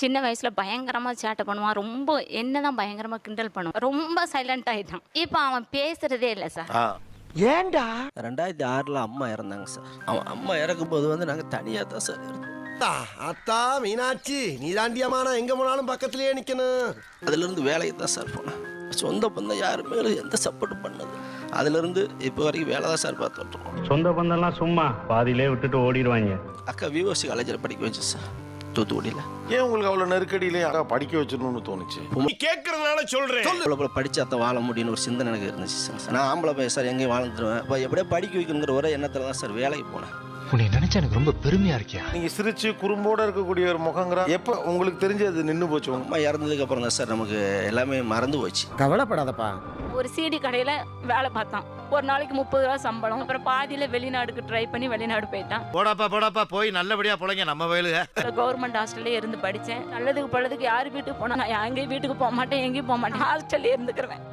சின்ன வயசுல பயங்கரமா சேட்டை பண்ணுவான். ரொம்ப என்னதான் பயங்கரமா கிண்டல் பண்ணுவான். ரொம்ப சைலண்ட் ஆயிட்டான். இப்போ அவன் பேசுறதே இல்லை சார். ஏன்டா 2006 அம்மா இறந்தாங்க சார். அவன் அம்மா இறக்கும்போது நாங்கள் தனியாக தான் சார் இருந்தோம். அத்தா மீனாட்சி நீ தாண்டியம்மா, நான் எங்க போனாலும் பக்கத்திலேயே நிக்கணும். அதுலேருந்து வேலைக்கு தான் சார் போனேன். சொந்த பந்தம் யாருமே எந்த சப்போர்ட்டும் பண்ணது. அதுலேருந்து இப்போ வரைக்கும் வேலை தான் சார் பார்த்துட்ருக்கோம். சொந்த பந்தம்லாம் சும்மா பாதியிலே விட்டுட்டு ஓடிடுவாங்க. அக்கா விஓசி காலேஜில் படிக்க வச்சு சார், தூத்துக்குடியில். ஏன் உங்களுக்கு அவ்வளோ நெருக்கடியிலே படிக்க வச்சிடணும்னு தோணுச்சு? கேட்கறதுனால சொல்றேன். இவ்வளோ படிச்சாத்த வாழ முடியும்னு ஒரு சிந்தனை எனக்கு இருந்துச்சு சார். நான் ஆம்பளை பையன் சார், எங்கேயும் வாழ்ந்துருவேன். இப்போ எப்படியோ படிக்க வைக்கணுங்கிற ஒரே எண்ணத்தில் தான் சார் வேலைக்கு போனேன். உன்னை நினைச்சா எனக்கு ரொம்ப பெருமையா இருக்கியா? நீங்க சிரிச்சு குறும்போட இருக்கக்கூடிய ஒரு முகங்கிற எப்ப உங்களுக்கு தெரிஞ்சு அது நின்று போச்சு? அம்மா இறந்ததுக்கு அப்புறம் தான் சார் நமக்கு எல்லாமே மறந்து போச்சு. கவலைப்படாதப்பா. ஒரு சிடி கடையில வேலை பார்த்தான். ஒரு நாளைக்கு 30 ரூபா சம்பளம். அப்புறம் பாதியில வெளிநாடுக்கு ட்ரை பண்ணி வெளிநாடு போயிட்டான். போடாப்பா போய் நல்லபடியா பொழைங்க நம்ம வயலுக. கவர்மெண்ட் ஹாஸ்டல்ல இருந்து படிச்சேன். நல்லதுக்கு பழதுக்கு யார் வீட்டுக்கு போனா நான் எங்கேயும் வீட்டுக்கு போக மாட்டேன், எங்கேயும் போக மாட்டேன். ஹாஸ்டல்ல இருந்துக்கிறேன்.